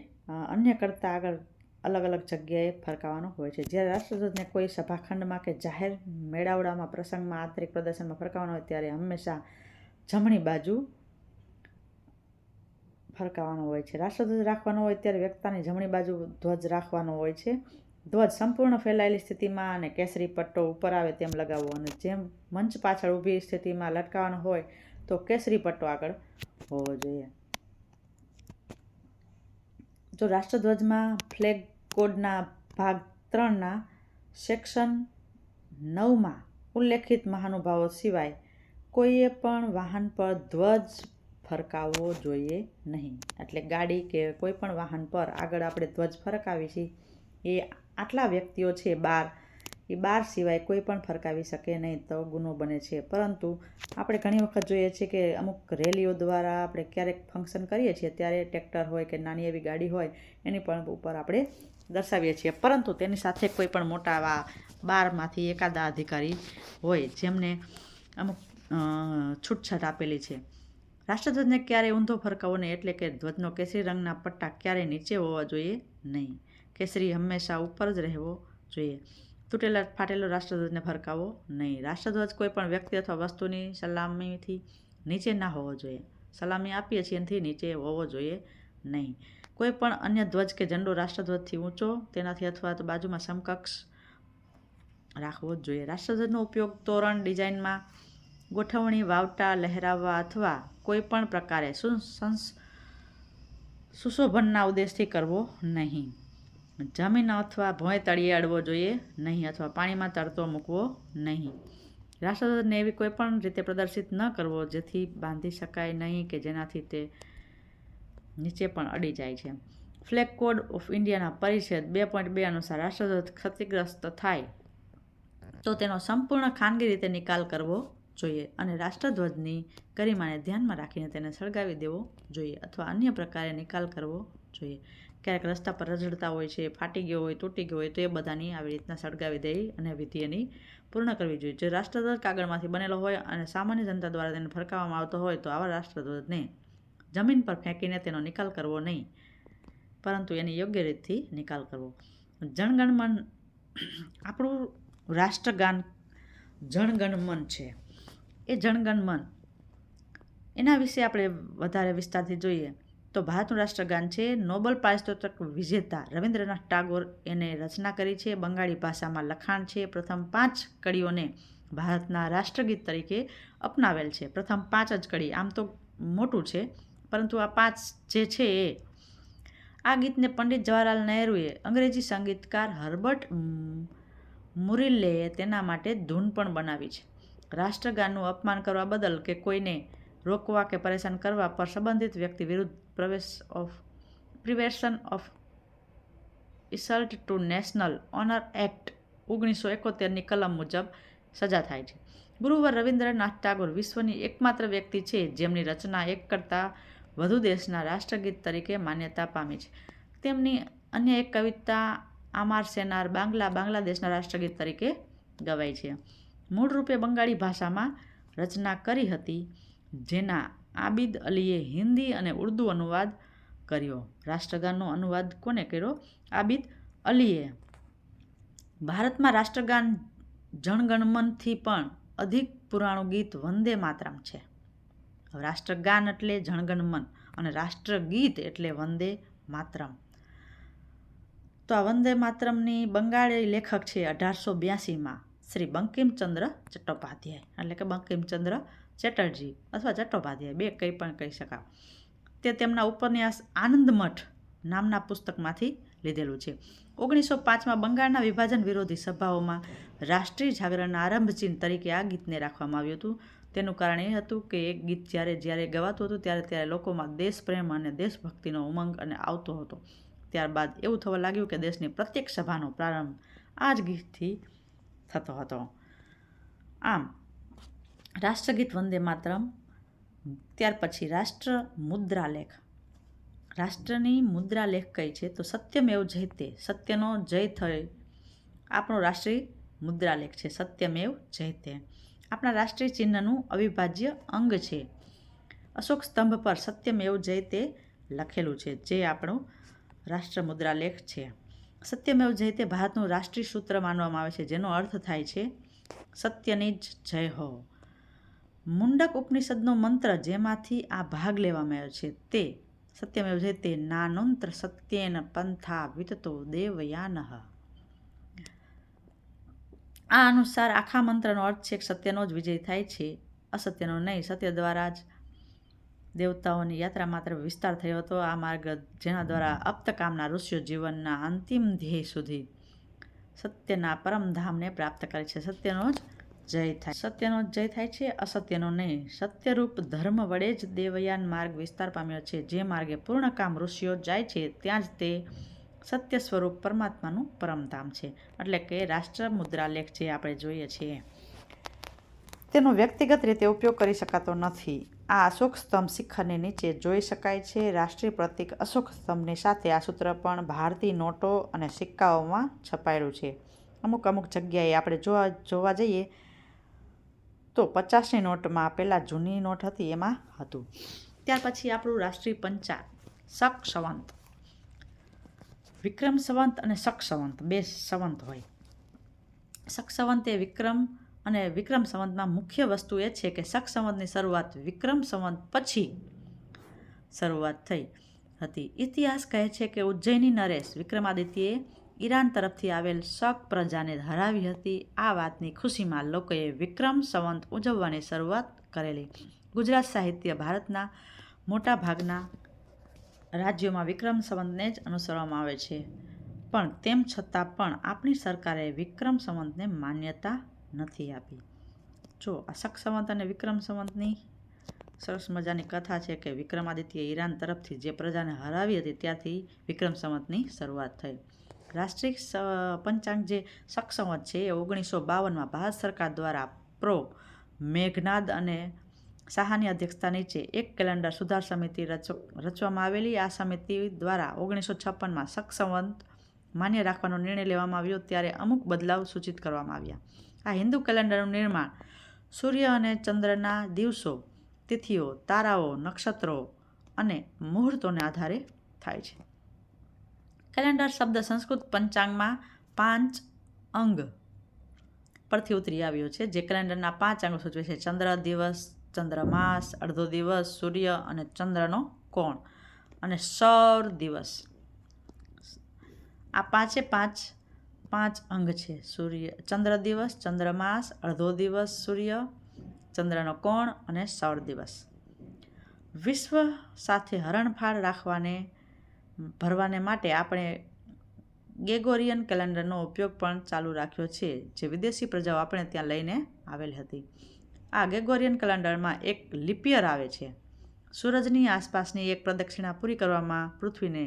અન્ય કરતાં આગળ અલગ અલગ જગ્યાએ ફરકાવવાનો હોય છે. જ્યારે રાષ્ટ્રધ્વજને કોઈ સભાખંડમાં કે જાહેર મેળાવડામાં પ્રસંગમાં આંતરિક પ્રદર્શનમાં ફરકાવવાનો હોય ત્યારે હંમેશા જમણી બાજુ ફરકાવવાનો હોય છે. રાષ્ટ્રધ્વજ રાખવાનો હોય ત્યારે વ્યક્તિની જમણી બાજુ ધ્વજ રાખવાનો હોય છે. ધ્વજ સંપૂર્ણ ફેલાયેલી સ્થિતિમાં અને કેસરી પટ્ટો ઉપર આવે તેમ લગાવવો, અને જેમ મંચ પાછળ ઊભી સ્થિતિમાં લટકાવવાનો હોય તો કેસરી પટ્ટો આગળ હોવો જોઈએ. જો રાષ્ટ્રધ્વજમાં ફ્લેગ કોડના ભાગ 3ના સેક્શન 9માં ઉલ્લેખિત મહાનુભાવો સિવાય કોઈએ પણ વાહન પર ધ્વજ ફરકાવવો જોઈએ નહીં. એટલે ગાડી કે કોઈ પણ વાહન પર આગળ આપણે ધ્વજ ફરકાવી છીએ એ આટલા વ્યક્તિઓ છે 12, એ 12 સિવાય કોઈ પણ ફરકાવી શકે નહીં, તો ગુનો બને છે. પરંતુ આપણે ઘણી વખત જોઈએ છીએ કે અમુક રેલીઓ દ્વારા આપણે ક્યારેક ફંક્શન કરીએ છીએ ત્યારે ટ્રેક્ટર હોય કે નાની એવી ગાડી હોય એની પણ ઉપર આપણે દર્શાવીએ છીએ, પરંતુ તેની સાથે કોઈ પણ મોટા આવા 12માંથી એકાદા અધિકારી હોય જેમને અમુક છૂટછાટ આપેલી છે. રાષ્ટ્રધ્વજને ક્યારેય ઊંધો ફરકાવવો નહીં, એટલે કે ધ્વજનો કેસરી રંગના પટ્ટા ક્યારેય નીચે હોવા જોઈએ નહીં. કેસરી હંમેશા ઉપર જ રહેવો જોઈએ. તૂટેલા ફાટેલો રાષ્ટ્રધ્વજને ફરકાવવો નહીં. રાષ્ટ્રધ્વજ કોઈ પણ વ્યક્તિ અથવા વસ્તુની સલામીથી નીચે ના હોવો જોઈએ. સલામી આપીએ છીએ એનાથી નીચે હોવો જોઈએ નહીં. કોઈ પણ અન્ય ધ્વજ કે ઝંડો રાષ્ટ્રધ્વજથી ઊંચો તેનાથી અથવા તો બાજુમાં સમકક્ષ રાખવો જ જોઈએ. રાષ્ટ્રધ્વજનો ઉપયોગ તોરણ ડિઝાઇનમાં ગોઠવણી, વાવટા, લહેરાવવા અથવા કોઈ પણ પ્રકારે સુશોભનના ઉદ્દેશથી કરવો નહીં. જમીન અથવા ભોંય તળિયે અડવો જોઈએ નહીં, અથવા પાણીમાં તરતો મૂકવો નહીં. રાષ્ટ્રધ્વજને એવી કોઈ પણ રીતે પ્રદર્શિત ન કરવો જેથી બાંધી શકાય નહીં કે જેનાથી તે નીચે પણ અડી જાય છે. ફ્લેગ કોડ ઓફ ઇન્ડિયાના પરિચ્છેદ 2.2 અનુસાર રાષ્ટ્રધ્વજ ક્ષતિગ્રસ્ત થાય તો તેનો સંપૂર્ણ ખાનગી રીતે નિકાલ કરવો જોઈએ અને રાષ્ટ્રધ્વજની ગરિમાને ધ્યાનમાં રાખીને તેને સળગાવી દેવો જોઈએ અથવા અન્ય પ્રકારે નિકાલ કરવો જોઈએ. ક્યારેક રસ્તા પર રઝળતા હોય છે, ફાટી ગયો હોય, તૂટી ગયો હોય તો એ બધાની આવી રીતના સળગાવી દઈ અને વિધિ એની પૂર્ણ કરવી જોઈએ. જો રાષ્ટ્રધ્વજ કાગળમાંથી બનેલો હોય અને સામાન્ય જનતા દ્વારા તેને ફરકાવવામાં આવતો હોય તો આવા રાષ્ટ્રધ્વજને જમીન પર ફેંકીને તેનો નિકાલ કરવો નહીં, પરંતુ એની યોગ્ય રીતથી નિકાલ કરવો. જનગણમન, આપણું રાષ્ટ્રગાન જનગણમન છે. એ જનગણમન એના વિશે આપણે વધારે વિસ્તારથી જોઈએ તો ભારતનું રાષ્ટ્રગાન છે નોબેલ પારિતોષિક વિજેતા રવિન્દ્રનાથ ટાગોર એને રચના કરી છે. બંગાળી ભાષામાં લખાણ છે. પ્રથમ 5 કડીઓને ભારતના રાષ્ટ્રગીત તરીકે અપનાવેલ છે. પ્રથમ 5 જ કડી, આમ તો મોટું છે પરંતુ આ 5 જે છે આ ગીતને પંડિત જવાહરલાલ નહેરુએ અંગ્રેજી સંગીતકાર હર્બર્ટ મુરિલ્લેએ તેના માટે ધૂન પણ બનાવી છે. રાષ્ટ્રગાનનું અપમાન કરવા બદલ કે કોઈને રોકવા કે પરેશાન કરવા પર સંબંધિત વ્યક્તિ વિરુદ્ધ prevention of insult to national honour act 1971ની કલમ મુજબ સજા થાય છે. ગુરુવાર રવિન્દ્રનાથ ટાગોર વિશ્વની એકમાત્ર વ્યક્તિ છે જેમની રચના એક કરતાં વધુ દેશના રાષ્ટ્રગીત તરીકે માન્યતા પામી છે. તેમની અન્ય એક કવિતા આમાર સેનાર બાંગ્લાદેશના રાષ્ટ્રગીત તરીકે ગવાય છે. મૂળરૂપે બંગાળી ભાષામાં રચના કરી હતી જેના આબિદ અલીએ હિન્દી અને ઉર્દૂ અનુવાદ કર્યો. રાષ્ટ્રગાનનો અનુવાદ કોને કર્યો? આબિદ અલીએ. ભારતમાં રાષ્ટ્રગાન જણગણમનથી પણ અધિક પુરાણું ગીત વંદે માતરમ છે. રાષ્ટ્રગાન એટલે જણગણમન અને રાષ્ટ્રગીત એટલે વંદે માતરમ. તો આ વંદે માતરમની બંગાળી લેખક છે 1882માં શ્રી બંકિમચંદ્ર ચટ્ટોપાધ્યાય, એટલે કે બંકિમચંદ્ર ચેટર્જી અથવા ચટ્ટોપાધ્યાય, બે કંઈ પણ કહી શકાય. તે તેમના ઉપન્યાસ આનંદમઠ નામના પુસ્તકમાંથી લીધેલું છે. 1905માં બંગાળના વિભાજન વિરોધી સભાઓમાં રાષ્ટ્રીય જાગરણના આરંભચિહ્ન તરીકે આ ગીતને રાખવામાં આવ્યું હતું. તેનું કારણ એ હતું કે એક ગીત જ્યારે ગવાતું હતું ત્યારે લોકોમાં દેશપ્રેમ અને દેશભક્તિનો ઉમંગ અને આવતો હતો. ત્યારબાદ એવું થવા લાગ્યું કે દેશની પ્રત્યેક સભાનો પ્રારંભ આ જ ગીતથી થતો હતો. આમ રાષ્ટ્રગીત વંદે માતરમ, ત્યાર પછી રાષ્ટ્ર મુદ્રાલેખ. રાષ્ટ્રની મુદ્રાલેખ કઈ છે? તો સત્યમેવ જયતે, સત્યનો જય થઈ આપણો રાષ્ટ્રીય મુદ્રાલેખ છે. સત્યમેવ જયતે આપણા રાષ્ટ્રીય ચિહ્નનું અવિભાજ્ય અંગ છે. અશોક સ્તંભ પર સત્યમેવ જયતે લખેલું છે, જે આપણો રાષ્ટ્ર મુદ્રાલેખ છે. સત્યમેવ જયતે ભારતનું રાષ્ટ્રીય સૂત્ર માનવામાં આવે છે, જેનો અર્થ થાય છે સત્યની જ જય હો. મુંડક ઉપનિષદનો મંત્ર જેમાંથી આ ભાગ લેવામાં આવ્યો છે તે સત્યમેવ જયતે નાનોંત્ર સત્યેન પંથા વિતતો દેવયાનઃ. આ અનુસાર આખા મંત્રનો અર્થ છે કે સત્યનો જ વિજય થાય છે, અસત્યનો નહીં. સત્ય દ્વારા જ દેવતાઓની યાત્રા માત્ર વિસ્તાર થયો હતો. આ માર્ગ જેના દ્વારા અપ્તકામના ઋષિઓ જીવનના અંતિમ ધ્યેય સુધી સત્યના પરમધામને પ્રાપ્ત કરે છે. સત્યનો જ જય થાય, સત્યનો જ જય થાય છે, અસત્યનો નહીં. સત્યરૂપ ધર્મ વડે જ દેવયાન માર્ગ વિસ્તાર પામ્યો છે. જે માર્ગે પૂર્ણકામ ઋષિઓ જાય છે ત્યાં જ તે સત્ય સ્વરૂપ પરમાત્માનું પરમધામ છે. એટલે કે રાષ્ટ્ર મુદ્રાલેખ જે આપણે જોઈએ છીએ તેનો વ્યક્તિગત રીતે ઉપયોગ કરી શકાતો નથી. આ અશોક સ્તંભ શિખરની નીચે જોઈ શકાય છે. રાષ્ટ્રીય પ્રતીક અશોક સ્તંભની સાથે આ સૂત્ર પણ ભારતીય નોટો અને સિક્કાઓમાં છપાયેલું છે. અમુક જગ્યાએ આપણે જોવા જઈએ તો 50ની નોટમાં, પહેલાં જૂની નોટ હતી એમાં હતું. ત્યાર પછી આપણું રાષ્ટ્રીય પંચાંગ શક સંવંત. વિક્રમ સંવંત અને શક સંવંત બે સંવંત હોય. શક સંવંત એ વિક્રમ સંવંતમાં મુખ્ય વસ્તુ એ છે કે શક સંવંતની શરૂઆત વિક્રમ સંવંત પછી શરૂઆત થઈ હતી. ઇતિહાસ કહે છે કે ઉજ્જૈની નરેશ વિક્રમાદિત્યએ ઈરાન તરફથી આવેલ શક પ્રજાને હરાવી હતી. આ વાતની ખુશીમાં લોકોએ વિક્રમ સંવંત ઉજવવાની શરૂઆત કરેલી. ગુજરાત સાહિત્ય ભારતના મોટા ભાગના રાજ્યોમાં વિક્રમ સંવંતને જ અનુસરવામાં આવે છે, પણ તેમ છતાં પણ આપણી સરકારે વિક્રમ સંવંતને માન્યતા નથી આપી. જો આ શક સંવંત અને વિક્રમ સંવંતની સરસ મજાની કથા છે કે વિક્રમાદિત્ય ઈરાન તરફથી જે પ્રજાને હરાવી હતી ત્યાંથી વિક્રમ સંવંતની શરૂઆત થઈ. રાષ્ટ્રીય પંચાંગ જે શક સંવંત છે એ 1952માં ભારત સરકાર દ્વારા પ્રો મેઘનાદ અને શાહની અધ્યક્ષતા નીચે એક કેલેન્ડર સુધાર સમિતિ રચવામાં આવેલી. આ સમિતિ દ્વારા 1956માં શક સંવંત માન્ય રાખવાનો નિર્ણય લેવામાં આવ્યો. ત્યારે અમુક બદલાવ સૂચિત કરવામાં આવ્યા. આ હિન્દુ કેલેન્ડરનું નિર્માણ સૂર્ય અને ચંદ્રના દિવસો, તિથિઓ, તારાઓ, નક્ષત્રો અને મુહૂર્તોને આધારે થાય છે. કેલેન્ડર શબ્દ સંસ્કૃત પંચાંગમાં 5 અંગ પરથી ઉતરી આવ્યો છે, જે કેલેન્ડરના 5 અંગો સૂચવે છે: ચંદ્ર દિવસ, ચંદ્રમાસ, અડધો દિવસ, સૂર્ય અને ચંદ્રનો કોણ અને સૌર દિવસ. આ પાંચ અંગ છે: સૂર્ય, ચંદ્ર દિવસ, ચંદ્રમાસ, અડધો દિવસ, સૂર્ય, ચંદ્રનો કોણ અને સૌર દિવસ. વિશ્વ સાથે હરણફાળ ભરવાને માટે આપણે ગ્રેગોરિયન કેલેન્ડરનો ઉપયોગ પણ ચાલુ રાખ્યો છે, જે વિદેશી પ્રજાઓ આપણે ત્યાં લઈને આવેલી હતી. આ ગ્રેગોરિયન કેલેન્ડરમાં એક લીપ યર આવે છે. સૂરજની આસપાસની એક પ્રદક્ષિણા પૂરી કરવામાં પૃથ્વીને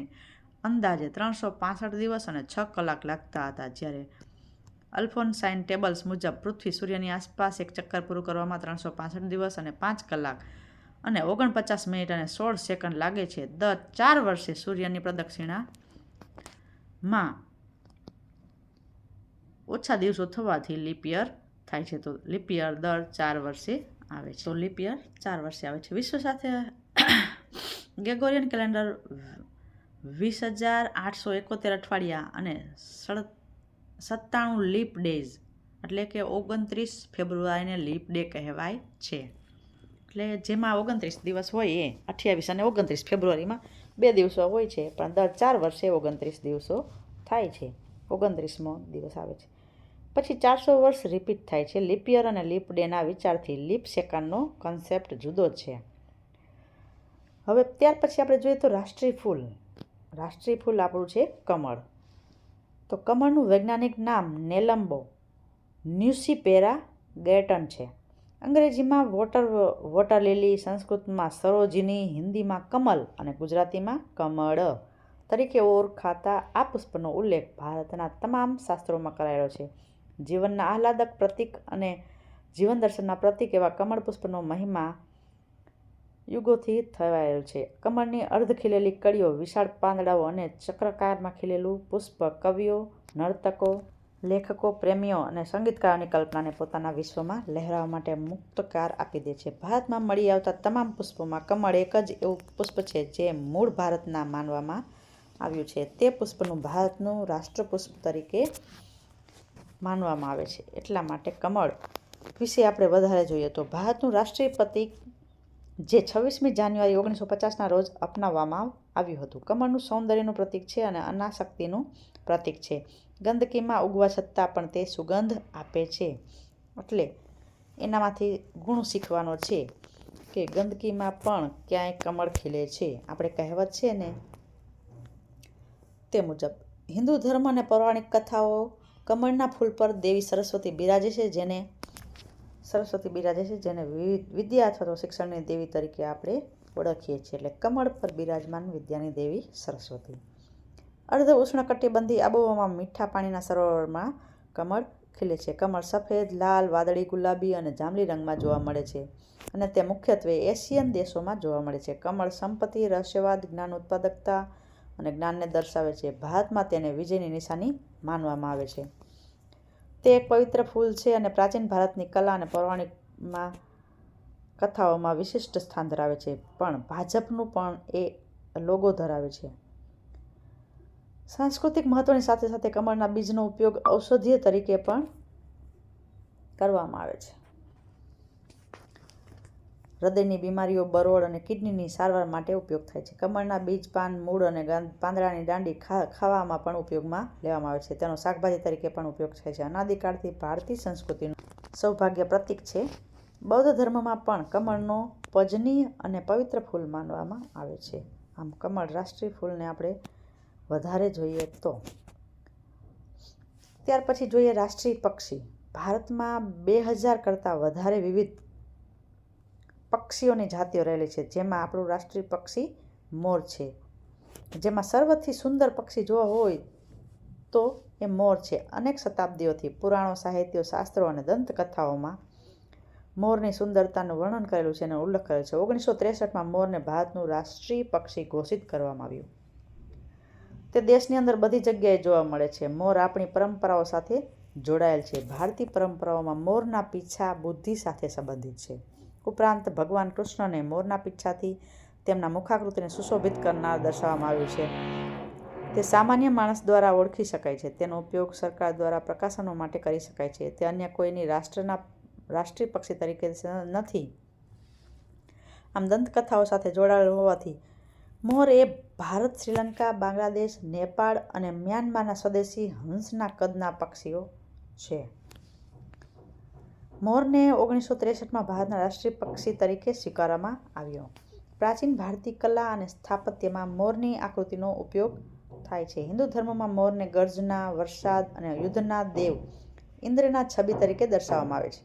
અંદાજે 365 દિવસ અને 6 કલાક લાગતા હતા, જ્યારે અલ્ફોન્સાઇન ટેબલ્સ મુજબ પૃથ્વી સૂર્યની આસપાસ એક ચક્કર પૂરું કરવામાં 365 દિવસ અને 5 કલાક અને 49 મિનિટ અને 16 સેકન્ડ લાગે છે. દર 4 વર્ષે સૂર્યની પ્રદક્ષિણામાં ઓછા દિવસો થવાથી લીપ યર થાય છે. તો લીપ યર દર 4 વર્ષે આવે છે. વિશ્વ સાથે ગ્રેગોરિયન કેલેન્ડર 20,871 અઠવાડિયા અને 97 લીપ ડેઝ, એટલે કે 29 ફેબ્રુઆરીને લીપ ડે કહેવાય છે. એટલે જેમાં 29 દિવસ હોય એ 28 અને 29 ફેબ્રુઆરીમાં 2 દિવસો હોય છે, પણ દર 4 વર્ષે 29 દિવસો થાય છે. 29મો દિવસ આવે છે. પછી 400 વર્ષ રિપીટ થાય છે. લીપ યર અને લીપ ડેના વિચારથી લીપ સેકન્ડનો કન્સેપ્ટ જુદો છે. હવે ત્યાર પછી આપણે જોઈએ તો રાષ્ટ્રીય ફૂલ આપણું છે કમળ. તો કમળનું વૈજ્ઞાનિક નામ નેલમ્બો ન્યુસીપેરા ગેટન છે. અંગ્રેજીમાં વોટર લીલી, સંસ્કૃતમાં સરોજિની, હિન્દીમાં કમલ અને ગુજરાતીમાં કમળ. તરીકે ઓળખાતા આ પુષ્પનો ઉલ્લેખ ભારતના તમામ શાસ્ત્રોમાં કરાયેલો છે. જીવનના આહલાદક પ્રતીક અને જીવન દર્શનના પ્રતીક એવા કમળ પુષ્પનો મહિમા યુગોથી થવાયેલો છે. કમળની અર્ધ ખીલેલી કળીઓ, વિશાળ પાંદડાઓ અને ચક્રાકારમાં ખીલેલું પુષ્પ કવિઓ, નર્તકો, લેખકો, પ્રેમીઓ અને સંગીતકારોની કલ્પનાને પોતાના વિશ્વમાં લહેરાવવા માટે મુક્તકાર આપી દે છે. ભારતમાં મળી આવતા તમામ પુષ્પોમાં કમળ એક જ એવું પુષ્પ છે જે મૂળ ભારતના માનવામાં આવ્યું છે. તે પુષ્પનું ભારતનું રાષ્ટ્રપુષ્પ તરીકે માનવામાં આવે છે. એટલા માટે કમળ વિશે આપણે વધારે જોઈએ તો ભારતનું રાષ્ટ્રીય પ્રતીક જે 26મી જાન્યુઆરી 1950ના રોજ અપનાવવામાં આવ્યું હતું. કમળનું સૌંદર્યનું પ્રતીક છે અને અનાસક્તિનું પ્રતીક છે. ગંદકીમાં ઉગવા છતાં પણ તે સુગંધ આપે છે. એટલે એનામાંથી ગુણ શીખવાનો છે કે ગંદકીમાં પણ ક્યાંય કમળ ખીલે છે. આપણે કહેવત છે ને તે મુજબ હિન્દુ ધર્મ અને પૌરાણિક કથાઓ કમળના ફૂલ પર દેવી સરસ્વતી બિરાજે છે, જેને વિદ્યા અથવા તો શિક્ષણની દેવી તરીકે આપણે ઓળખીએ છીએ. એટલે કમળ પર બિરાજમાન વિદ્યાની દેવી સરસ્વતી. અર્ધ ઉષ્ણકટિબંધી આબોહવામાં મીઠા પાણીના સરોવરમાં કમળ ખીલે છે. કમળ સફેદ, લાલ, વાદળી, ગુલાબી અને જાંબલી રંગમાં જોવા મળે છે અને તે મુખ્યત્વે એશિયન દેશોમાં જોવા મળે છે. કમળ સંપત્તિ, રહસ્યવાદ, જ્ઞાન ઉત્પાદકતા અને જ્ઞાનને દર્શાવે છે. ભારતમાં તેને વિજયની નિશાની માનવામાં આવે છે. તે એક પવિત્ર ફૂલ છે અને પ્રાચીન ભારતની કલા અને પૌરાણિક કથાઓમાં વિશિષ્ટ સ્થાન ધરાવે છે. પણ ભાજપનું પણ એ લોગો ધરાવે છે. સાંસ્કૃતિક મહત્વની સાથે સાથે કમળના બીજનો ઉપયોગ ઔષધીય તરીકે પણ કરવામાં આવે છે. હૃદયની બીમારીઓ, બરોળ અને કિડનીની સારવાર માટે ઉપયોગ થાય છે. કમળના બીજ, પાન, મૂળ અને પાંદડાની દાંડી ખાવામાં પણ ઉપયોગમાં લેવામાં આવે છે. તેનો શાકભાજી તરીકે પણ ઉપયોગ થાય છે. અનાદિકાળથી ભારતીય સંસ્કૃતિનું સૌભાગ્ય પ્રતીક છે. બૌદ્ધ ધર્મમાં પણ કમળનો પૂજનીય અને પવિત્ર ફૂલ માનવામાં આવે છે. આમ કમળ રાષ્ટ્રીય ફૂલને આપણે વધારે જોઈએ તો ત્યાર પછી જોઈએ રાષ્ટ્રીય પક્ષી. ભારતમાં 2000 કરતાં વધારે વિવિધ પક્ષીઓની જાતિઓ રહેલી છે, જેમાં આપણું રાષ્ટ્રીય પક્ષી મોર છે. જેમાં સર્વથી સુંદર પક્ષી જોવા હોય તો એ મોર છે. અનેક શતાબ્દીઓથી પુરાણો, સાહિત્યો, શાસ્ત્રો અને દંતકથાઓમાં મોરની સુંદરતાનું વર્ણન કરેલું છે અને ઉલ્લેખ કરેલો છે. 1963માં મોરને ભારતનું રાષ્ટ્રીય પક્ષી ઘોષિત કરવામાં આવ્યું. તે દેશની અંદર બધી જગ્યાએ જોવા મળે છે. મોર આપણી પરંપરાઓ સાથે જોડાયેલ છે. ભારતીય પરંપરાઓમાં મોરના પીંછા બુદ્ધિ સાથે સંબંધિત છે. ઉપરાંત ભગવાન કૃષ્ણને મોરના પીંછાથી તેમના મુખાકૃતિને સુશોભિત કરનાર દર્શાવવામાં આવ્યું છે. તે સામાન્ય માણસ દ્વારા ઓળખી શકાય છે. તેનો ઉપયોગ સરકાર દ્વારા પ્રકાશનો માટે કરી શકાય છે. તે અન્ય કોઈની રાષ્ટ્રીય પક્ષી તરીકે નથી. આમ દંતકથાઓ સાથે જોડાયેલ હોવાથી મોર એ ભારત, શ્રીલંકા, બાંગ્લાદેશ, નેપાળ અને મ્યાનમારના સ્વદેશી હંસના કદના પક્ષીઓ છે. મોરને 1963માં ભારતના રાષ્ટ્રીય પક્ષી તરીકે સ્વીકારવામાં આવ્યો. પ્રાચીન ભારતીય કલા અને સ્થાપત્યમાં મોરની આકૃતિનો ઉપયોગ થાય છે. હિન્દુ ધર્મમાં મોરને ગર્જના, વરસાદ અને યુદ્ધના દેવ ઇન્દ્રના છબી તરીકે દર્શાવવામાં આવે છે.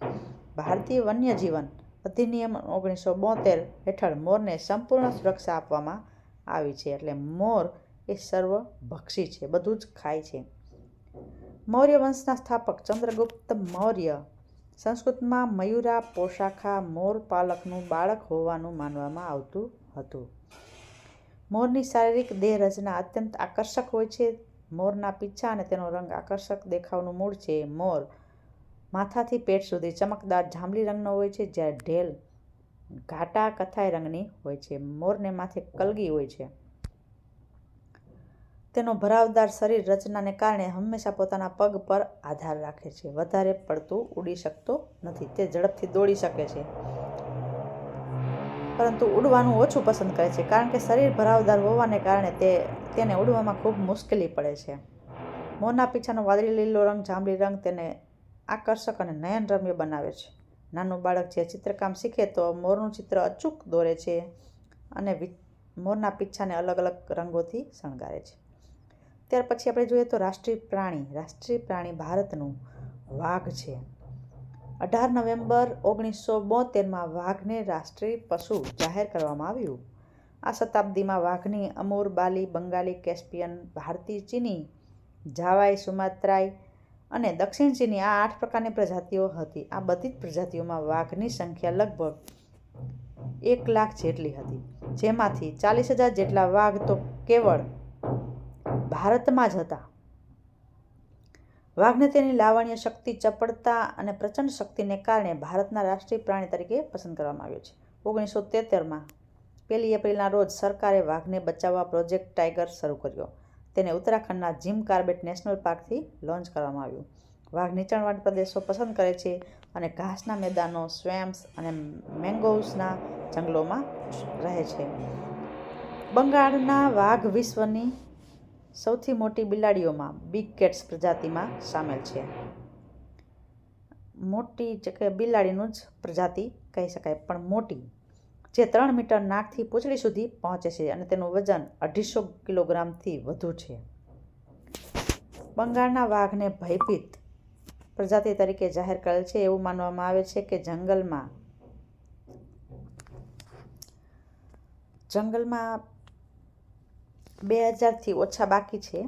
ભારતીય વન્યજીવન અધિનિયમ 1972 હેઠળ મોરને સંપૂર્ણ સુરક્ષા આપવામાં આવી છે. એટલે મોર એ સર્વભક્ષી છે, બધું જ ખાય છે. મૌર્ય વંશના સ્થાપક ચંદ્રગુપ્ત મૌર્ય સંસ્કૃતમાં મયુરા પોશાખા મોર પાલકનું બાળક હોવાનું માનવામાં આવતું હતું. મોરની શારીરિક દેહ રચના અત્યંત આકર્ષક હોય છે. મોરના પીંછા અને તેનો રંગ આકર્ષક દેખાવનું મૂળ છે. મોર માથાથી પેટ સુધી ચમકદાર જાંબલી રંગનો હોય છે, જ્યારે ઢેલ ઘાટા કથ્થાઈ રંગની હોય છે. મોરને માથે કલગી હોય છે. તેનો ભરાવદાર શરીર રચનાને કારણે હંમેશા પોતાના પગ પર આધાર રાખે છે. વધારે પડતું ઉડી શકતો નથી. તે ઝડપથી દોડી શકે છે, પરંતુ ઉડવાનું ઓછું પસંદ કરે છે, કારણ કે શરીર ભરાવદાર હોવાને કારણે તેને ઉડવામાં ખૂબ મુશ્કેલી પડે છે. મોરના પીંછાનો વાદળી લીલો રંગ, જાંબલી રંગ તેને આકર્ષક અને નયનરમ્ય બનાવે છે. નાનું બાળક જે ચિત્રકામ શીખે તો મોરનું ચિત્ર અચૂક દોરે છે અને મોરના પીંછાને અલગ અલગ રંગોથી શણગારે છે. ત્યાર પછી આપણે જોઈએ તો રાષ્ટ્રીય પ્રાણી ભારતનું વાઘ છે. 18 નવેમ્બર 1972માં વાઘને રાષ્ટ્રીય પશુ જાહેર કરવામાં આવ્યું. આ શતાબ્દીમાં વાઘની અમૂર, બાલી, બંગાળી, કેસ્પિયન, ભારતીય ચીની, જાવાઈ, સુમાત્રાઈ અને દક્ષિણ ચીની આ 8 પ્રકારની પ્રજાતિઓ હતી. આ બધી જ પ્રજાતિઓમાં વાઘની સંખ્યા લગભગ 1 લાખ જેટલી હતી, જેમાંથી 40,000 જેટલા વાઘ તો કેવળ ભારતમાં જ હતા. વાઘને તેની લાવણ્ય, શક્તિ, ચપળતા અને પ્રચંડ શક્તિને કારણે ભારતના રાષ્ટ્રીય પ્રાણી તરીકે પસંદ કરવામાં આવ્યો છે. 1973માં 1 એપ્રિલના રોજ સરકારે વાઘને બચાવવા પ્રોજેક્ટ ટાઈગર શરૂ કર્યો. તેને ઉત્તરાખંડના જીમ કાર્બેટ નેશનલ પાર્કથી લોન્ચ કરવામાં આવ્યું. વાઘ નીચાણવાળા પ્રદેશો પસંદ કરે છે અને ઘાસના મેદાનો, સ્વેમ્પ્સ અને મેંગ્રોવ્સના જંગલોમાં રહે છે. બંગાળના વાઘ વિશ્વની સૌથી મોટી બિલાડીઓમાં બિગ કેટ્સ પ્રજાતિમાં સામેલ છે. મોટી કે બિલાડીનું જ પ્રજાતિ કહી શકાય, પણ મોટી, જે 3 મીટર નાકથી પૂંછડી સુધી પહોંચે છે અને તેનું વજન 250 કિલોગ્રામથી વધુ છે. બંગાળના વાઘને ભયભીત પ્રજાતિ તરીકે જાહેર કરેલ છે. એવું માનવામાં આવે છે કે જંગલમાં 2000થી ઓછા બાકી છે.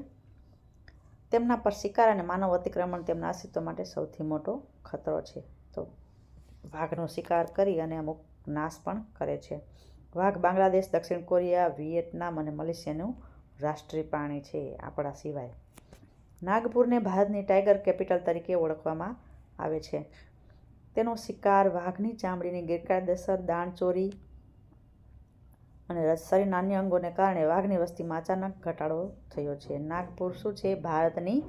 તેમના પર શિકાર અને માનવ અતિક્રમણ તેમના અસ્તિત્વ માટે સૌથી મોટો ખતરો છે. તો વાઘનો શિકાર કરી અને અમુક નાશ પણ કરે છે. વાઘ બાંગ્લાદેશ, દક્ષિણ કોરિયા, વિયેટનામ અને મલેશિયાનું રાષ્ટ્રીય પ્રાણી છે. આપણા સિવાય નાગપુરને ભારતની ટાઈગર કેપિટલ તરીકે ઓળખવામાં આવે છે. તેનો શિકાર, વાઘની ચામડીની ગેરકાયદેસર દાણચોરી અને શરીરના અન્ય અંગોને કારણે વાઘની વસ્તીમાં અચાનક ઘટાડો થયો છે. નાગપુર શું છે? ભારતની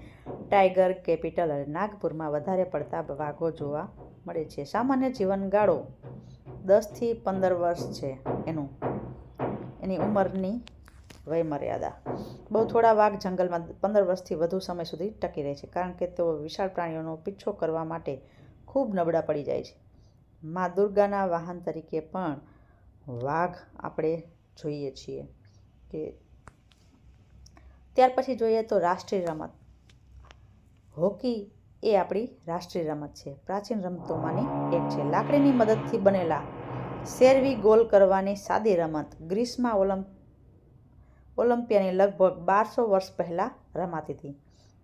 ટાઈગર કેપિટલ. નાગપુરમાં વધારે પડતા વાઘો જોવા મળે છે. સામાન્ય જીવનગાળો 10થી 15 વર્ષ છે. એની ઉંમરની વયમર્યાદા. બહુ થોડા વાઘ જંગલમાં 15 વર્ષથી વધુ સમય સુધી ટકી રહે છે, કારણ કે તેઓ વિશાળ પ્રાણીઓનો પીછો કરવા માટે ખૂબ નબળા પડી જાય છે. મા દુર્ગાના વાહન તરીકે પણ વાઘ આપણે જોઈએ છીએ. કે ત્યાર પછી જોઈએ તો રાષ્ટ્રીય રમત. હોકી એ આપણી રાષ્ટ્રીય રમત છે. પ્રાચીન રમતોમાંની એક છે. લાકડીની મદદથી બનેલા શેરવી ગોલ કરવાની સાદી રમત ગ્રીસમાં ઓલિમ્પિયાની લગભગ 1200 વર્ષ પહેલાં રમાતી હતી.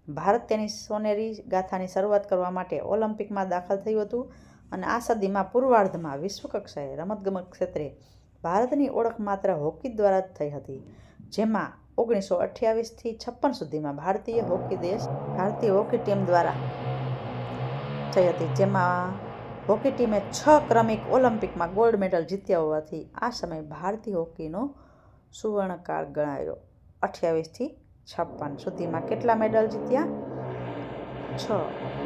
ભારત તેની સોનેરી ગાથાની શરૂઆત કરવા માટે ઓલિમ્પિકમાં દાખલ થયું હતું અને આ સદીમાં પૂર્વાર્ધમાં વિશ્વકક્ષાએ રમતગમત ક્ષેત્રે ભારતની ઓળખ માત્ર હોકી દ્વારા જ થઈ હતી, જેમાં 1928થી 56 સુધીમાં ભારતીય હોકી ટીમ દ્વારા થઈ હતી, જેમાં હોકી ટીમે 6 ક્રમિક ઓલિમ્પિકમાં ગોલ્ડ મેડલ જીત્યા હોવાથી આ સમય ભારતીય હોકીનો સુવર્ણકાળ ગણાયો. 28થી 56 સુધીમાં કેટલા મેડલ જીત્યા? 6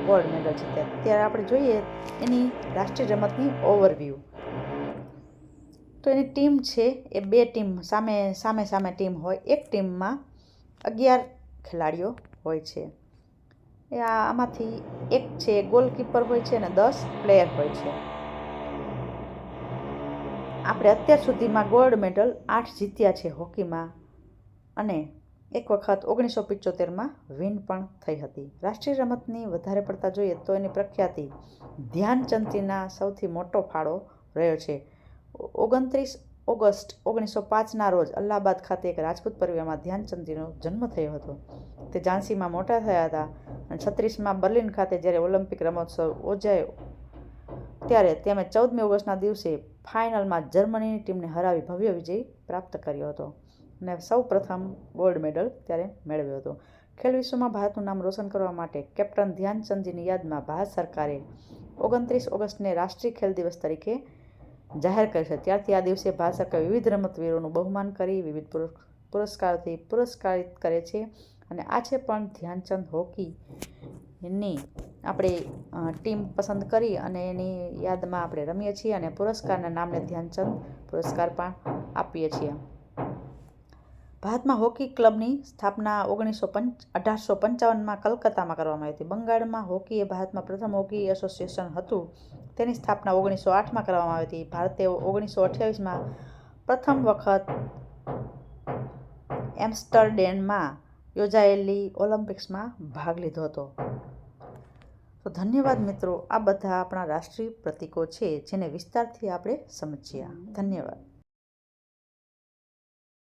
ગોલ્ડ મેડલ જીત્યા. ત્યારે આપણે જોઈએ એની રાષ્ટ્રીય રમતની ઓવરવ્યૂ. તો એની ટીમ છે એ 2 ટીમ સામે ટીમ હોય. એક ટીમમાં 11 ખેલાડીઓ હોય છે. આમાંથી એક છે ગોલકીપર હોય છે અને 10 પ્લેયર હોય છે. આપણે અત્યાર સુધીમાં ગોલ્ડ મેડલ 8 જીત્યા છે હોકીમાં અને એક વખત 1975માં વિન પણ થઈ હતી. રાષ્ટ્રીય રમતની વધારે પડતા જોઈએ તો એની પ્રખ્યાતિ ધ્યાનચંદજીના સૌથી મોટો ફાળો રહ્યો છે. 29 ઓગસ્ટ 1905ના રોજ અલ્હાબાદ ખાતે એક રાજપૂત પરિવારમાં ધ્યાનચંદજીનો જન્મ થયો હતો. તે ઝાંસીમાં મોટા થયા હતા અને 36માં બર્લિન ખાતે જ્યારે ઓલિમ્પિક રમતોત્સવ યોજાયો ત્યારે તેમણે 14મી ઓગસ્ટના દિવસે ફાઇનલમાં જર્મનીની ટીમને હરાવી ભવ્ય વિજય પ્રાપ્ત કર્યો હતો અને સૌ પ્રથમ ગોલ્ડ મેડલ ત્યારે મેળવ્યો હતો. ખેલ વિશ્વમાં ભારતનું નામ રોશન કરવા માટે કેપ્ટન ધ્યાનચંદજીની યાદમાં ભારત સરકારે 29 ઓગસ્ટને રાષ્ટ્રીય ખેલ દિવસ તરીકે જાહેર કર્યું છે. ત્યારથી આ દિવસે ભારત સરકાર વિવિધ રમતવીરોનું બહુમાન કરી વિવિધ પુરસ્કારોથી પુરસ્કારિત કરે છે અને આજે પણ ધ્યાનચંદ હોકીની આપણે ટીમ પસંદ કરી અને એની યાદમાં આપણે રમીએ છીએ અને પુરસ્કારના નામને ધ્યાનચંદ પુરસ્કાર પણ આપીએ છીએ. ભારતમાં હોકી ક્લબની સ્થાપના 1855માં કલકત્તામાં કરવામાં આવી હતી. બંગાળમાં હોકી એ ભારતમાં પ્રથમ હોકી એસોસિએશન હતું. તેની સ્થાપના 1908માં કરવામાં આવી હતી. ભારતે 1928માં પ્રથમ વખત એમ્સ્ટરડેમમાં યોજાયેલી ઓલિમ્પિક્સમાં ભાગ લીધો હતો. તો ધન્યવાદ મિત્રો. આ બધા આપણા રાષ્ટ્રીય પ્રતીકો છે જેને વિસ્તારથી આપણે સમજ્યા. ધન્યવાદ.